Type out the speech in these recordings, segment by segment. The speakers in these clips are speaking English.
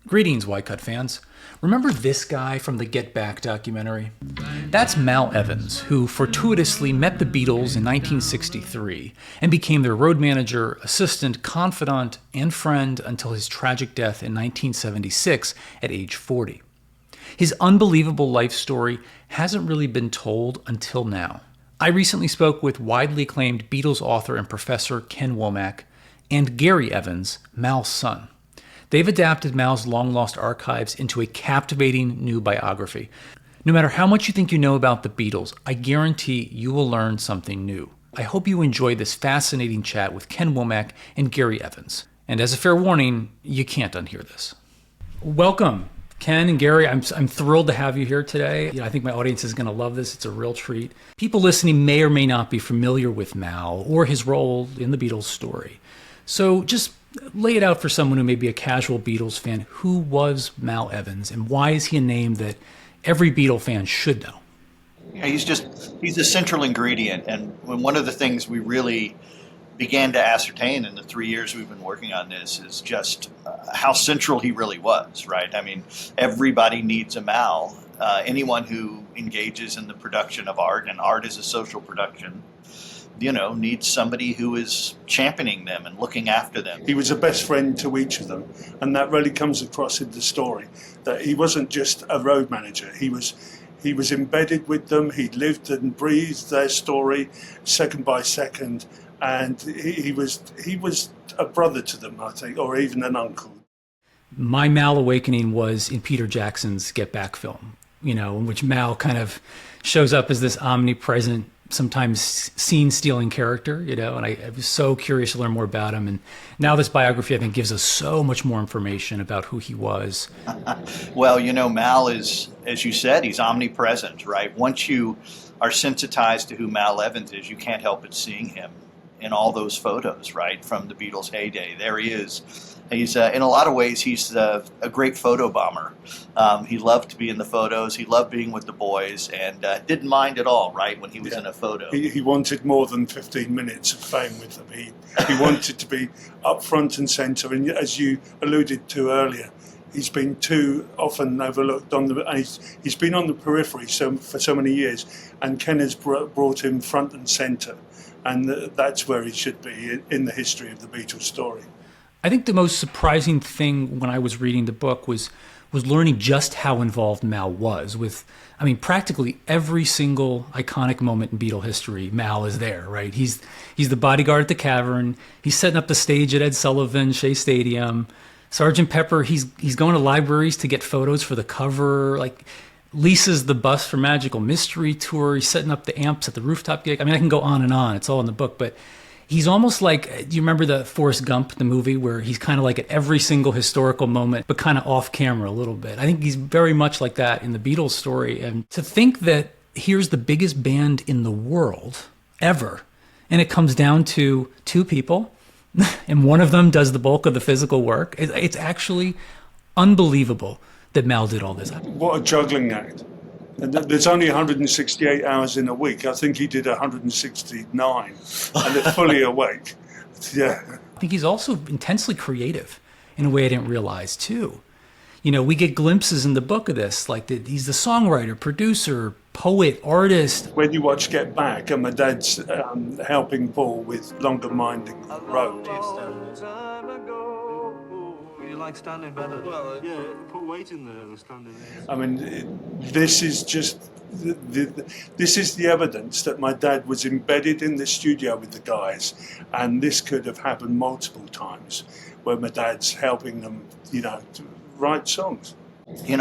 Greetings, YCUT fans. Remember this guy from the Get Back documentary? That's Mal Evans, who fortuitously met the Beatles in 1963 and became their road manager, assistant, confidant, and friend until his tragic death in 1976 at age 40. His unbelievable life story hasn't really been told until now. I recently spoke with widely acclaimed Beatles author and professor Ken Womack and Gary Evans, Mal's son. They've adapted Mal's long-lost archives into a captivating new biography. No matter how much you think you know about the Beatles, I guarantee you will learn something new. I hope you enjoy this fascinating chat with Ken Womack and Gary Evans. And as a fair warning, you can't unhear this. Welcome, Ken and Gary. I'm thrilled to have you here today. I think my audience is going to love this. It's a real treat. People listening may or may not be familiar with Mal or his role in the Beatles story. So just lay it out for someone who may be a casual Beatles fan. Who was Mal Evans, and why is he a name that every Beatle fan should know? Yeah, he's the central ingredient. And one of the things we really began to ascertain in the 3 years we've been working on this is just how central he really was, right? I mean, everybody needs a Mal. Anyone who engages in the production of art, and art is a social production, needs somebody who is championing them and looking after them. He was a best friend to each of them, and that really comes across in the story, that he wasn't just a road manager. He was embedded with them. He lived and breathed their story second by second, and he was a brother to them, I think, or even an uncle. My Mal awakening was in Peter Jackson's Get Back film, in which Mal kind of shows up as this omnipresent, sometimes scene-stealing character, and I was so curious to learn more about him. And now this biography, I think, gives us so much more information about who he was. Well, Mal is, as you said, he's omnipresent, right? Once you are sensitized to who Mal Evans is, you can't help but seeing him in all those photos, right, from the Beatles' heyday. There he is. He's in a lot of ways, he's a great photo bomber. He loved to be in the photos. He loved being with the boys, and didn't mind at all, right, when he was in a photo. He wanted more than 15 minutes of fame with them. He wanted to be up front and centre, and as you alluded to earlier, he's been too often overlooked he's been on the periphery for so many years, and Ken has brought him front and centre, and that's where he should be in the history of the Beatles story. I think the most surprising thing when I was reading the book was learning just how involved Mal was with, practically every single iconic moment in Beatle history. Mal is there, right? He's the bodyguard at the Cavern. He's setting up the stage at Ed Sullivan Shea Stadium. Sergeant Pepper, he's going to libraries to get photos for the cover. Like, leases the bus for Magical Mystery Tour. He's setting up the amps at the rooftop gig. I can go on and on. It's all in the book, but he's almost like, do you remember the Forrest Gump, the movie, where he's kind of like at every single historical moment, but kind of off camera a little bit? I think he's very much like that in the Beatles story. And to think that here's the biggest band in the world ever, and it comes down to two people, and one of them does the bulk of the physical work. It's actually unbelievable that Mal did all this. What a juggling act. And there's only 168 hours in a week. I think he did 169, and they're fully awake. Yeah. I think he's also intensely creative in a way I didn't realize, too. We get glimpses in the book of this, like he's the songwriter, producer, poet, artist. When you watch Get Back, and my dad's helping Paul with Longer Minding Road. Like standing better. Well, yeah, put weight in there and standing there. This is just this is the evidence that my dad was embedded in the studio with the guys, and this could have happened multiple times, where my dad's helping them, to write songs.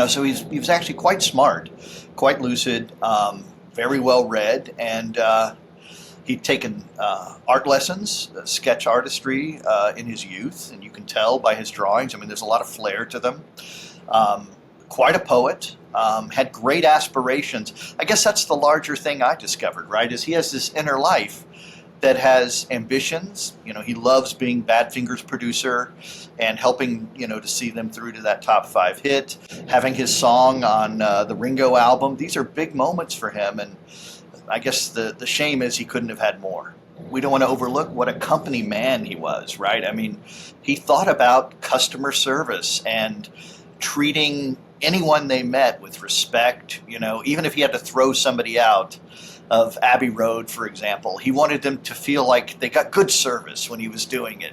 So he was actually quite smart, quite lucid, very well read, and he'd taken art lessons, sketch artistry in his youth, and you can tell by his drawings. There's a lot of flair to them. Quite a poet, had great aspirations. I guess that's the larger thing I discovered, right, is he has this inner life that has ambitions. He loves being Badfinger's producer and helping, to see them through to that top 5 hit, having his song on the Ringo album. These are big moments for him, and I guess the shame is he couldn't have had more. We don't want to overlook what a company man he was, right? He thought about customer service and treating anyone they met with respect. Even if he had to throw somebody out of Abbey Road, for example, he wanted them to feel like they got good service when he was doing it.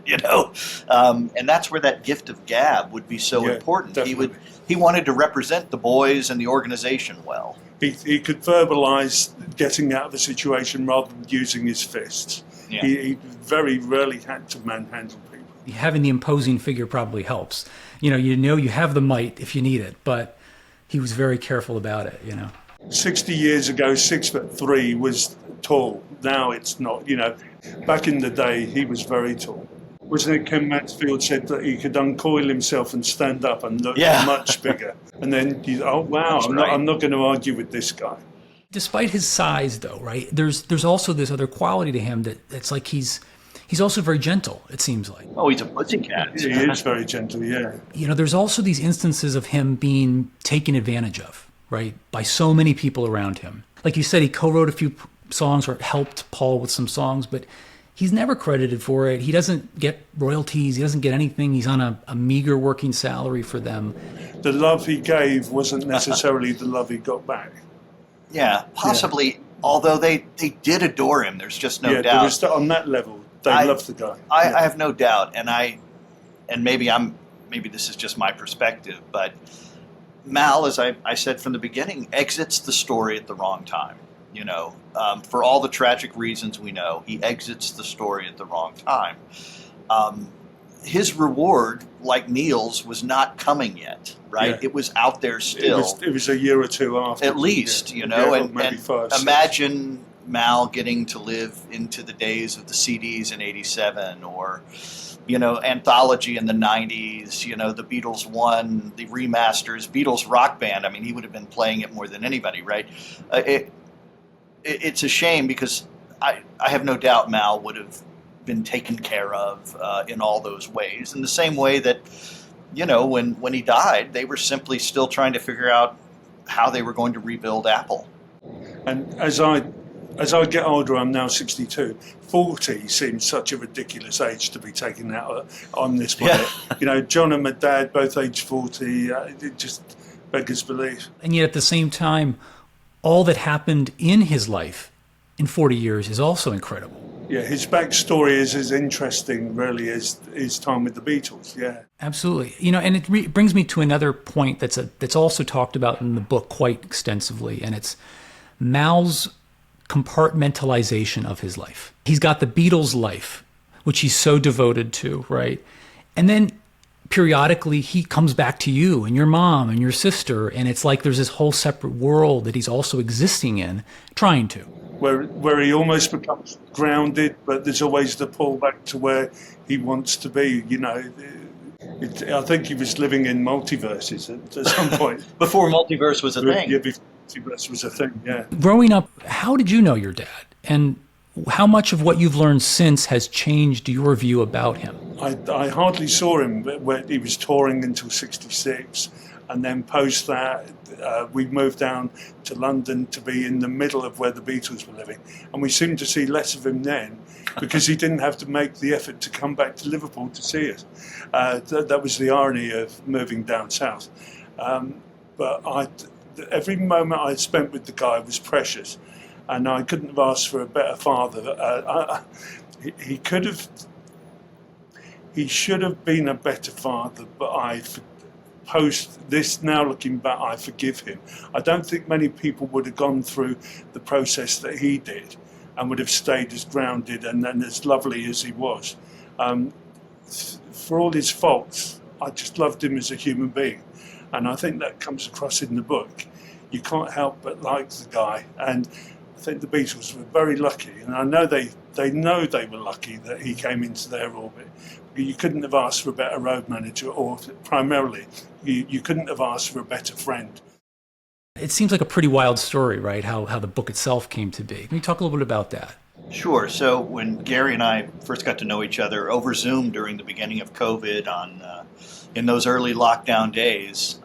And that's where that gift of gab would be so important. Definitely. He wanted to represent the boys and the organization well. He could verbalize getting out of the situation rather than using his fists. Yeah. He very rarely had to manhandle people. Having the imposing figure probably helps. You have the might if you need it, but he was very careful about it. 60 years ago, 6'3" was tall. Now it's not. Back in the day, he was very tall. Wasn't it Ken Mansfield said that he could uncoil himself and stand up and look much bigger? And then I'm not going to argue with this guy. Despite his size, though, right? There's also this other quality to him that it's like he's also very gentle. It seems like. Oh, he's a pussycat. He is very gentle. Yeah. There's also these instances of him being taken advantage of, right, by so many people around him. Like you said, he co-wrote a few songs or helped Paul with some songs, but he's never credited for it. He doesn't get royalties. He doesn't get anything. He's on a meager working salary for them. The love he gave wasn't necessarily the love he got back. Yeah, possibly. Yeah. Although they did adore him, there's just no doubt. There was, on that level, they loved the guy. I have no doubt, and maybe this is just my perspective, but Mal, as I said from the beginning, exits the story at the wrong time. For all the tragic reasons we know, he exits the story at the wrong time. His reward, like Neil's, was not coming yet, right? Yeah. It was out there still. It was a year or two after. At least, and imagine Mal getting to live into the days of the CDs in '87 or, Anthology in the 90s, the Beatles One, the remasters, Beatles Rock Band. I mean, he would have been playing it more than anybody, right? It's a shame because I have no doubt Mal would have been taken care of in all those ways. In the same way that, when he died, they were simply still trying to figure out how they were going to rebuild Apple. And as I get older, I'm now 62. 40 seems such a ridiculous age to be taken out on this planet. Yeah. John and my dad, both age 40, it just beggars belief. And yet at the same time, all that happened in his life in 40 years is also incredible. Yeah, his backstory is as interesting, really, as his time with the Beatles, yeah. Absolutely. And it brings me to another point that's also talked about in the book quite extensively, and it's Mal's compartmentalization of his life. He's got the Beatles' life, which he's so devoted to, right? And then periodically he comes back to you and your mom and your sister, and it's like there's this whole separate world that he's also existing in, trying to. Where he almost becomes grounded, but there's always the pull back to where he wants to be, I think he was living in multiverses at some point. Before multiverse was a thing. Yeah, before multiverse was a thing, yeah. Growing up, how did you know your dad? And how much of what you've learned since has changed your view about him? I hardly saw him when he was touring until 66. And then post that, we moved down to London to be in the middle of where the Beatles were living. And we seemed to see less of him then because he didn't have to make the effort to come back to Liverpool to see us. That was the irony of moving down south. But every moment I spent with the guy was precious. And I couldn't have asked for a better father. He should have been a better father, but post this, now looking back, I forgive him. I don't think many people would have gone through the process that he did and would have stayed as grounded and as lovely as he was. For all his faults, I just loved him as a human being. And I think that comes across in the book. You can't help but like the guy. And I think the Beatles were very lucky. And I know they know they were lucky that he came into their orbit. You couldn't have asked for a better road manager, or primarily, you couldn't have asked for a better friend. It seems like a pretty wild story, right? How the book itself came to be. Can you talk a little bit about that? Sure. So when Gary and I first got to know each other over Zoom during the beginning of COVID in those early lockdown days,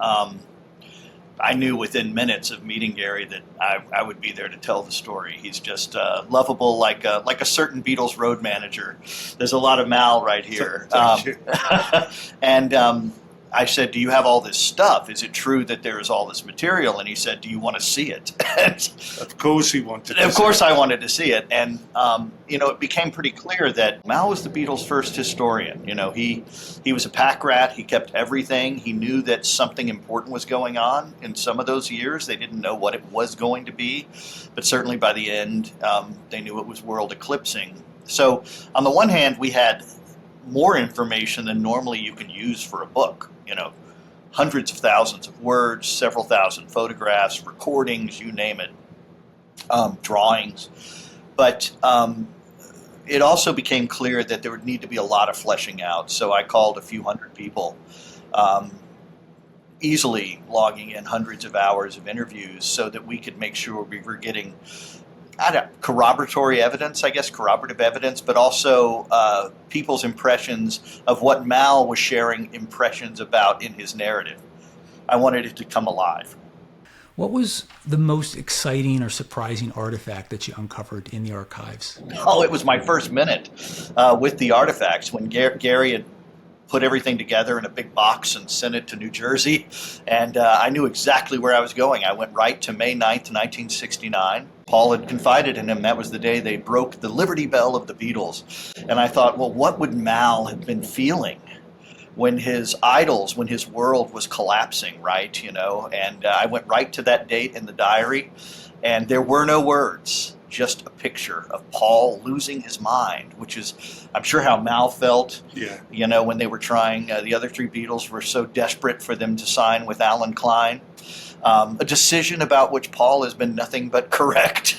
I knew within minutes of meeting Gary that I would be there to tell the story. He's just lovable, like a certain Beatles road manager. There's a lot of Mal right here. Thank you. And I said, "Do you have all this stuff? Is it true that there is all this material?" And he said, "Do you want to see it?" Of course he wanted to Of course I wanted to see it. And, it became pretty clear that Mal was the Beatles' first historian. He was a pack rat. He kept everything. He knew that something important was going on in some of those years. They didn't know what it was going to be, but certainly by the end, they knew it was world eclipsing. So on the one hand, we had more information than normally you can use for a book. Hundreds of thousands of words, several thousand photographs, recordings, you name it, drawings. But it also became clear that there would need to be a lot of fleshing out. So I called a few hundred people, easily logging in hundreds of hours of interviews so that we could make sure we were getting corroborative evidence, but also people's impressions of what Mal was sharing impressions about in his narrative. I wanted it to come alive. What was the most exciting or surprising artifact that you uncovered in the archives? Oh, it was my first minute with the artifacts when Gary had put everything together in a big box and sent it to New Jersey. And I knew exactly where I was going. I went right to May 9th, 1969. Paul had confided in him that was the day they broke the Liberty Bell of the Beatles. And I thought, well, what would Mal have been feeling when his idols, when his world was collapsing, right? And I went right to that date in the diary, and there were no words. Just a picture of Paul losing his mind, which is, I'm sure, how Mal felt. Yeah. When they were trying. The other three Beatles were so desperate for them to sign with Alan Klein. A decision about which Paul has been nothing but correct,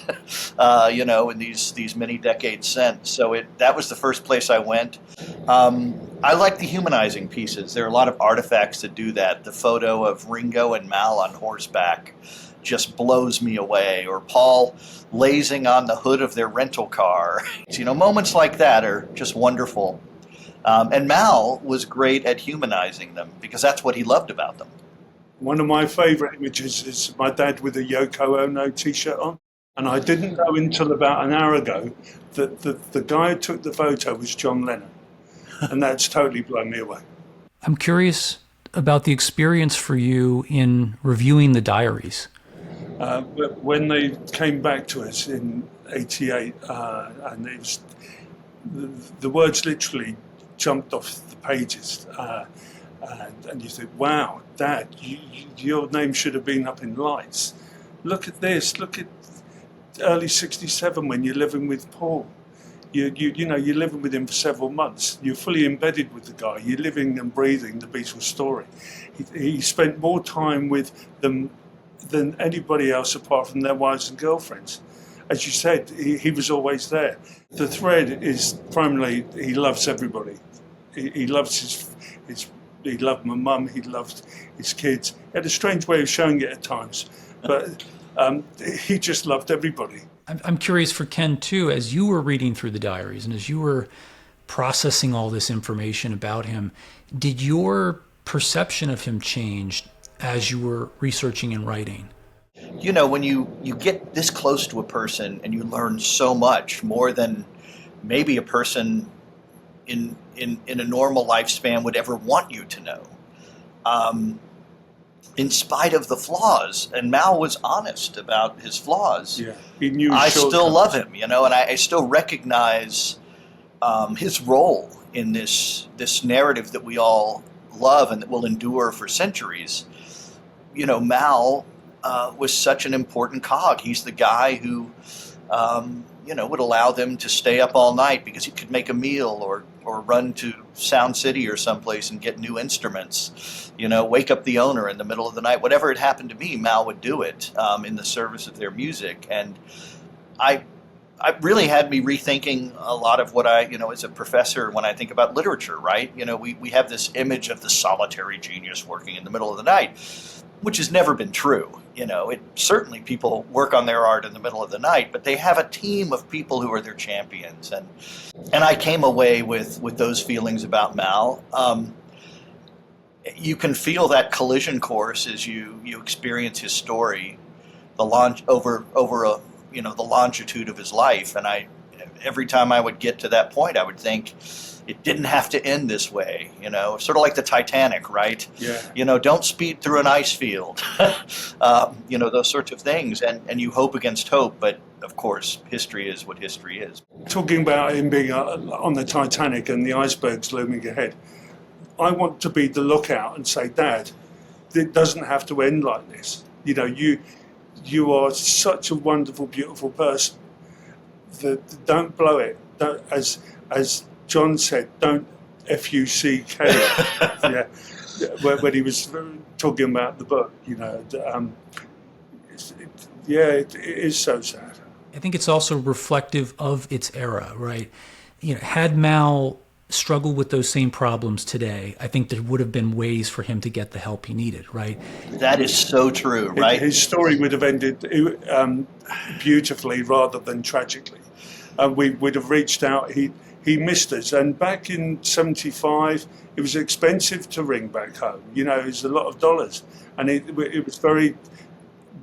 in these many decades since. So that was the first place I went. I like the humanizing pieces. There are a lot of artifacts that do that. The photo of Ringo and Mal on horseback just blows me away, or Paul lazing on the hood of their rental car. Moments like that are just wonderful. And Mal was great at humanizing them because that's what he loved about them. One of my favourite images is my dad with a Yoko Ono t-shirt on. And I didn't know until about an hour ago that the guy who took the photo was John Lennon. And that's totally blown me away. I'm curious about the experience for you in reviewing the diaries. When they came back to us in '88, and it was, the words literally jumped off the pages, and you think, "Wow, Dad, your name should have been up in lights. Look at this. Look at early '67 when you're living with Paul. You're living with him for several months. You're fully embedded with the guy. You're living and breathing the Beatles story. He spent more time with them than anybody else apart from their wives and girlfriends. As you said, he was always there. The thread is primarily he loves everybody. He loves he loved my mum, he loved his kids. He had a strange way of showing it at times, but he just loved everybody. I'm curious for Ken too, as you were reading through the diaries and as you were processing all this information about him, did your perception of him change as you were researching and writing? When you get this close to a person and you learn so much more than maybe a person in a normal lifespan would ever want you to know, in spite of the flaws. And Mal was honest about his flaws. Yeah, he knew. I still love him, and I still recognize his role in this narrative that we all love and that will endure for centuries. Mal was such an important cog. He's the guy who, would allow them to stay up all night because he could make a meal or run to Sound City or someplace and get new instruments, wake up the owner in the middle of the night. Whatever it happened to be, Mal would do it in the service of their music. And I really had me rethinking a lot of what I, as a professor, when I think about literature, right? We have this image of the solitary genius working in the middle of the night, which has never been true. Certainly people work on their art in the middle of the night, but they have a team of people who are their champions. And I came away with those feelings about Mal. You can feel that collision course as you experience his story, the launch over the longitude of his life. And every time I would get to that point, I would think it didn't have to end this way, sort of like the Titanic, right? Yeah. Don't speed through an ice field, those sorts of things. And you hope against hope, but of course, history is what history is. Talking about him being on the Titanic and the icebergs looming ahead, I want to be the lookout and say, Dad, it doesn't have to end like this. You are such a wonderful, beautiful person. Don't blow it. As John said, don't FUCK it. When he was talking about the book, it is so sad. I think it's also reflective of its era, right? Had Mal struggled with those same problems today, I think there would have been ways for him to get the help he needed, right? That is so true, right? His story would have ended beautifully rather than tragically. We would have reached out. He missed us, and back in '75, it was expensive to ring back home. It was a lot of dollars, and it was very.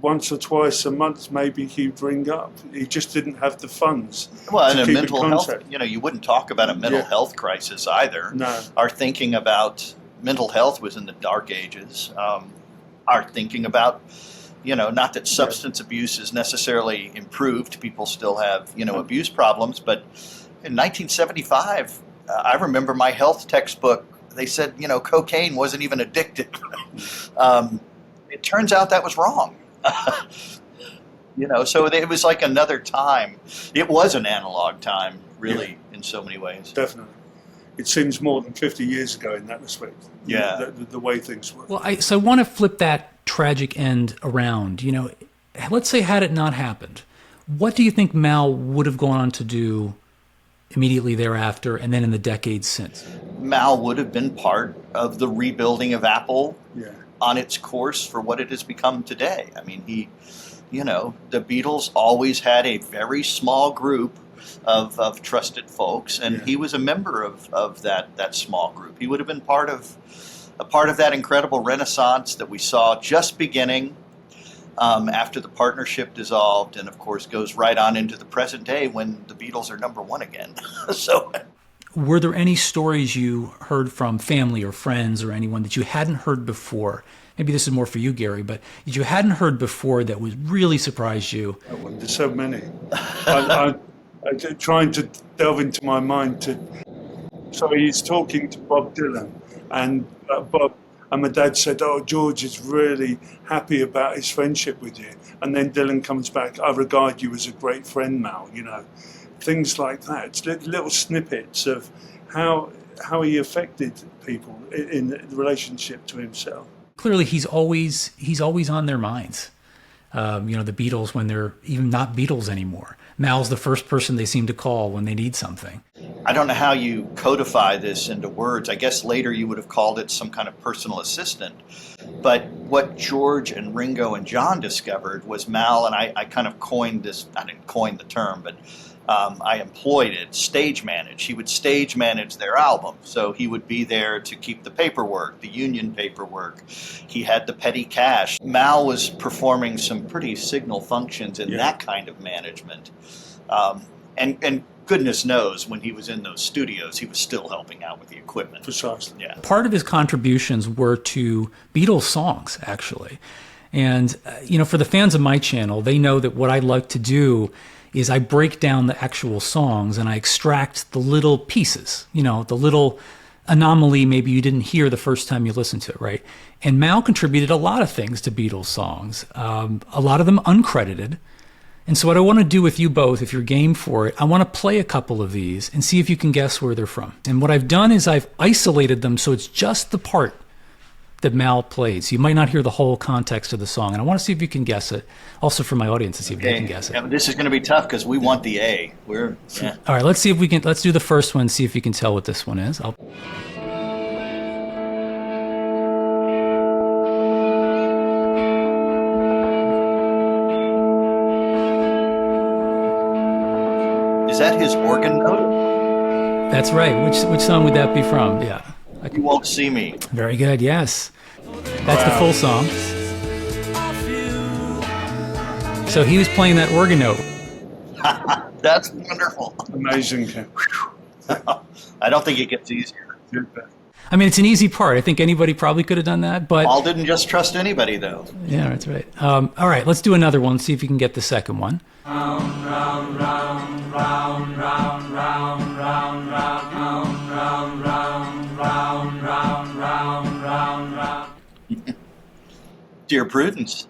Once or twice a month, maybe he'd ring up. He just didn't have the funds. Well, and to a keep mental in health, contact. you wouldn't talk about a mental health crisis either. No. Our thinking about mental health was in the dark ages. Our thinking about, not that substance abuse is necessarily improved. People still have, abuse problems. But in 1975, I remember my health textbook, they said, cocaine wasn't even addictive. It turns out that was wrong. So it was like another time. It was an analog time, really, in so many ways. Definitely. It seems more than 50 years ago in that respect. Yeah. The way things were. Well, so I want to flip that tragic end around. Let's say had it not happened, what do you think Mal would have gone on to do immediately thereafter and then in the decades since? Mal would have been part of the rebuilding of Apple. Yeah. On its course for what it has become today. I mean, the Beatles always had a very small group of trusted folks, and he was a member of that small group. He would have been part of that incredible renaissance that we saw just beginning after the partnership dissolved, and of course goes right on into the present day when the Beatles are number one again. So. Were there any stories you heard from family or friends or anyone that you hadn't heard before? Maybe this is more for you, Gary, but that you hadn't heard before that would really surprise you? Well, there's so many. I'm trying to delve into my mind So he's talking to Bob Dylan, and my dad said, "Oh, George is really happy about his friendship with you." And then Dylan comes back, "I regard you as a great friend, Mal," Things like that. It's little snippets of how he affected people in relationship to himself. Clearly, he's always on their minds. The Beatles when they're even not Beatles anymore. Mal's the first person they seem to call when they need something. I don't know how you codify this into words. I guess later you would have called it some kind of personal assistant. But what George and Ringo and John discovered was Mal, and I kind of coined this, I didn't coin the term, but I employed it, stage manage. He would stage manage their album. So he would be there to keep the paperwork, the union paperwork. He had the petty cash. Mal was performing some pretty signal functions in that kind of management. And goodness knows when he was in those studios, he was still helping out with the equipment. Precisely. Yeah. Part of his contributions were to Beatles songs, actually. And, for the fans of my channel, they know that what I like to do is I break down the actual songs and I extract the little pieces, the little anomaly maybe you didn't hear the first time you listened to it, right? And Mal contributed a lot of things to Beatles songs, a lot of them uncredited. And so what I want to do with you both, if you're game for it, I want to play a couple of these and see if you can guess where they're from. And what I've done is I've isolated them so it's just the part that Mal plays. You might not hear the whole context of the song, and I want to see if you can guess it. Also for my audience to see if they can guess it. Yeah, this is going to be tough because we want the A. All right, let's see if we can. Let's do the first one. See if you can tell what this one is. Is that his organ note? That's right. Which song would that be from? Yeah. You Won't See Me. Very good, yes. That's the full song. So he was playing that organ note. That's wonderful. Amazing, Ken. I don't think it gets easier. I mean, it's an easy part. I think anybody probably could have done that, but Paul didn't just trust anybody, though. yeah, that's right. All right, let's do another one. See if you can get the second one. Dear Prudence.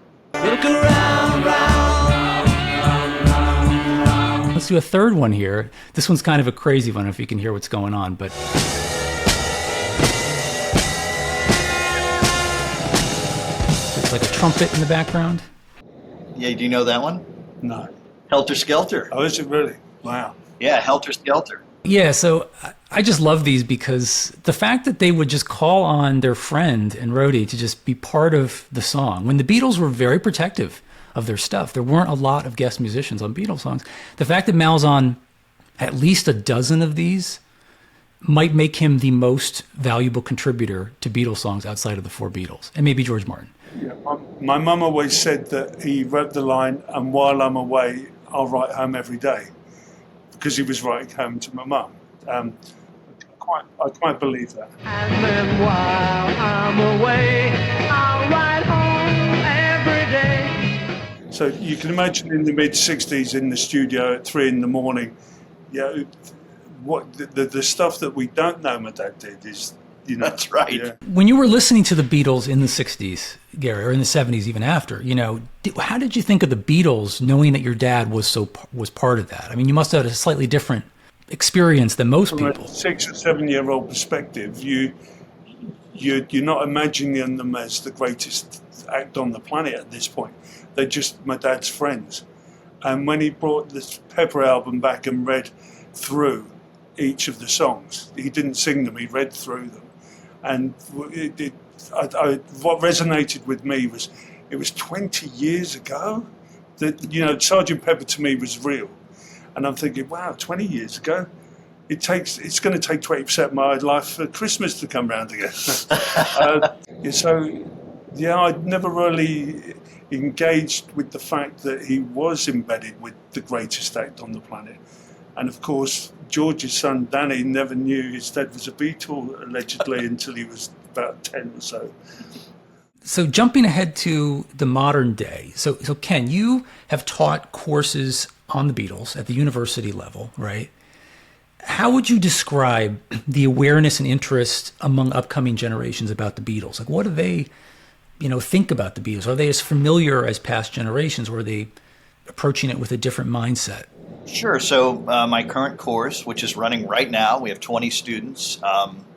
Let's do a third one here. This one's kind of a crazy one if you can hear what's going on, but it's like a trumpet in the background. Yeah, do you know that one? No. Helter Skelter. Oh, is it really? Wow. Yeah, Helter Skelter. Yeah, so I just love these because the fact that they would just call on their friend and roadie to just be part of the song. When the Beatles were very protective of their stuff, there weren't a lot of guest musicians on Beatles songs. The fact that Mal's on at least a dozen of these might make him the most valuable contributor to Beatles songs outside of the four Beatles, and maybe George Martin. Yeah, my mum always said that he wrote the line, and while I'm away, I'll write home every day, because he was writing home to my mum. I quite believe that. And then while I'm away, I'll write home every day. So you can imagine in the mid-'60s in the studio at 3 a.m, yeah, what the stuff that we don't know my dad did is, you know. That's right. Yeah. When you were listening to the Beatles in the 60s, Gary, or in the 70s even after, how did you think of the Beatles knowing that your dad was part of that? I mean, you must have had a slightly different experience than most From people. a 6 or 7 year old perspective, you're not imagining them as the greatest act on the planet at this point. They're just my dad's friends. And when he brought this Pepper album back and read through each of the songs, he didn't sing them, he read through them. And what resonated with me was, it was 20 years ago that, Sgt. Pepper to me was real. And I'm thinking, wow, 20 years ago, it's going to take 20% of my life for Christmas to come round again. I'd never really engaged with the fact that he was embedded with the greatest act on the planet. And of course, George's son, Danny, never knew his dad was a Beatle, allegedly, until he was about 10 or so. So jumping ahead to the modern day. So Ken, you have taught courses on the Beatles at the university level, right? How would you describe the awareness and interest among upcoming generations about the Beatles? Like, what do they, think about the Beatles? Are they as familiar as past generations, or are they approaching it with a different mindset? Sure. So my current course, which is running right now, we have 20 students.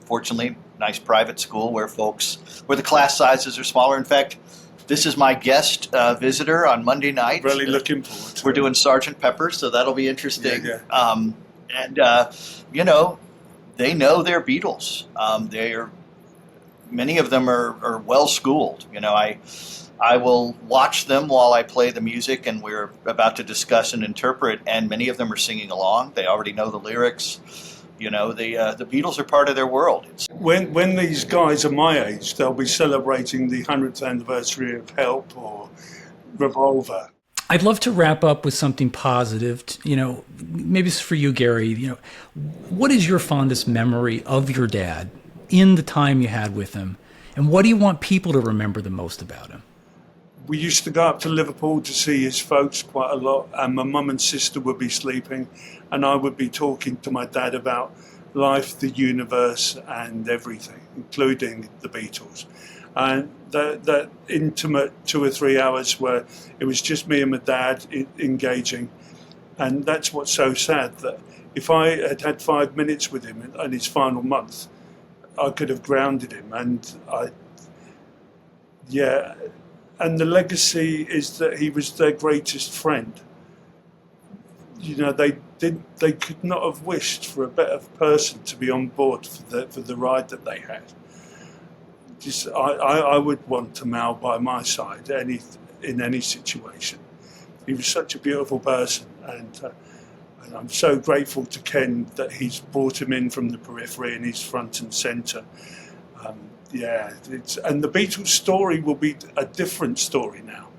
Fortunately, nice private school where the class sizes are smaller. In fact, this is my guest visitor on Monday night. Really looking forward to it. We're doing Sgt. Pepper, so that'll be interesting. Yeah. They know their Beatles. Many of them are well schooled. I will watch them while I play the music, and we're about to discuss and interpret. And many of them are singing along. They already know the lyrics. The Beatles are part of their world. When these guys are my age, they'll be celebrating the 100th anniversary of Help or Revolver. I'd love to wrap up with something positive. Maybe it's for you, Gary. What is your fondest memory of your dad in the time you had with him, and what do you want people to remember the most about him? We used to go up to Liverpool to see his folks quite a lot, and my mum and sister would be sleeping, and I would be talking to my dad about life, the universe, and everything, including the Beatles. And that intimate 2 or 3 hours where it was just me and my dad engaging. And that's what's so sad, that if I had 5 minutes with him in his final month, I could have grounded him. And and the legacy is that he was their greatest friend. They could not have wished for a better person to be on board for the ride that they had. I would want to Mal by my side in any situation. He was such a beautiful person, and I'm so grateful to Ken that he's brought him in from the periphery and he's front and centre. And the Beatles story will be a different story now.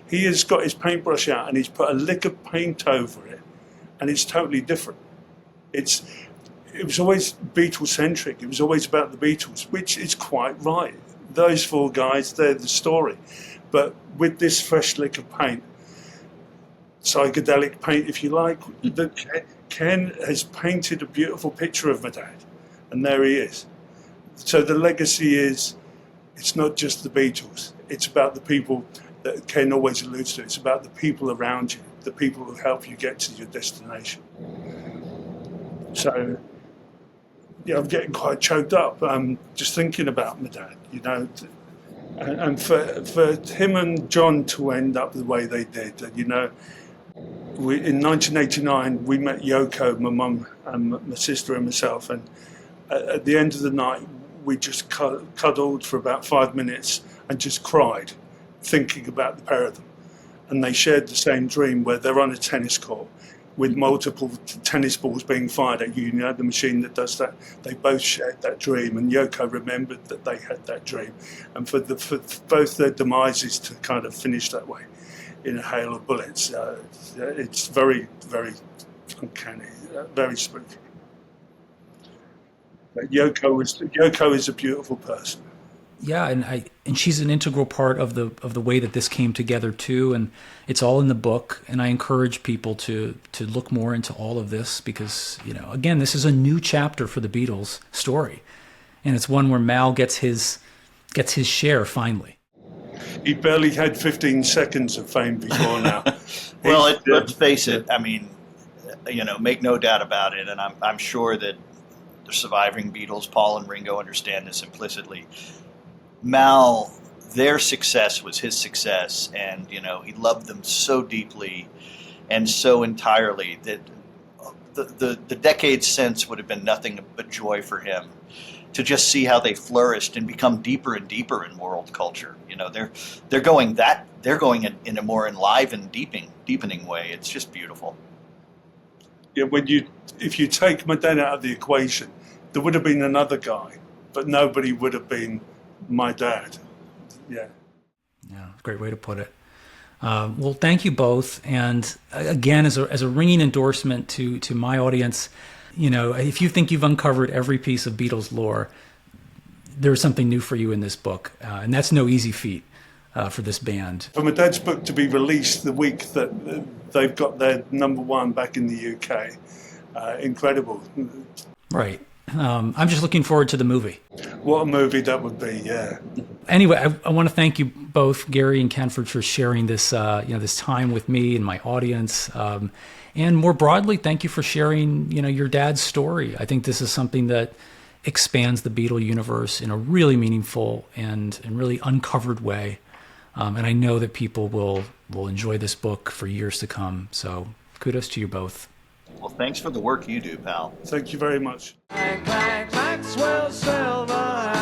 He has got his paintbrush out and he's put a lick of paint over it, and it's totally different. It was always Beatles-centric. It was always about the Beatles, which is quite right. Those four guys, they're the story. But with this fresh lick of paint, psychedelic paint, if you like, Ken has painted a beautiful picture of my dad, and there he is. So the legacy is, it's not just the Beatles. It's about the people that Ken always alludes to. It's about the people around you, the people who help you get to your destination. So, yeah, I'm getting quite choked up just thinking about my dad, you know. And for him and John to end up the way they did, you know, in 1989, we met Yoko, my mum, and my sister and myself, and at the end of the night, we just cuddled for about 5 minutes and just cried, thinking about the pair of them. And they shared the same dream where they're on a tennis court with multiple tennis balls being fired at you, you know, the machine that does that. They both shared that dream, and Yoko remembered that they had that dream. And for both their demises to kind of finish that way, in a hail of bullets, it's very, very uncanny, very spooky. But Yoko is a beautiful person. Yeah, and she's an integral part of the way that this came together too, and it's all in the book. And I encourage people to look more into all of this because, you know, again, this is a new chapter for the Beatles story, and it's one where Mal gets his share finally. He barely had 15 seconds of fame before now. Well, let's face it. I mean, you know, make no doubt about it, and I'm sure that the surviving Beatles, Paul and Ringo, understand this implicitly. Mal, their success was his success, and you know he loved them so deeply and so entirely that the decades since would have been nothing but joy for him to just see how they flourished and become deeper and deeper in world culture. You know, they're going in a more enlivened, deepening way. It's just beautiful. Yeah, if you take my dad out of the equation, there would have been another guy, but nobody would have been my dad. Yeah, great way to put it. Well, thank you both, and again, as a ringing endorsement to my audience, you know, if you think you've uncovered every piece of Beatles lore, there's something new for you in this book, and that's no easy feat for this band. For my dad's book to be released the week that they've got their #1 back in the UK, incredible. Right. I'm just looking forward to the movie. What a movie that would be, yeah. Anyway, I want to thank you both, Gary and Ken, for sharing this, this time with me and my audience. And more broadly, thank you for sharing, your dad's story. I think this is something that expands the Beatle universe in a really meaningful and really uncovered way. And I know that people will enjoy this book for years to come. So kudos to you both. Well, thanks for the work you do, pal. Thank you very much. Maxwell Silver.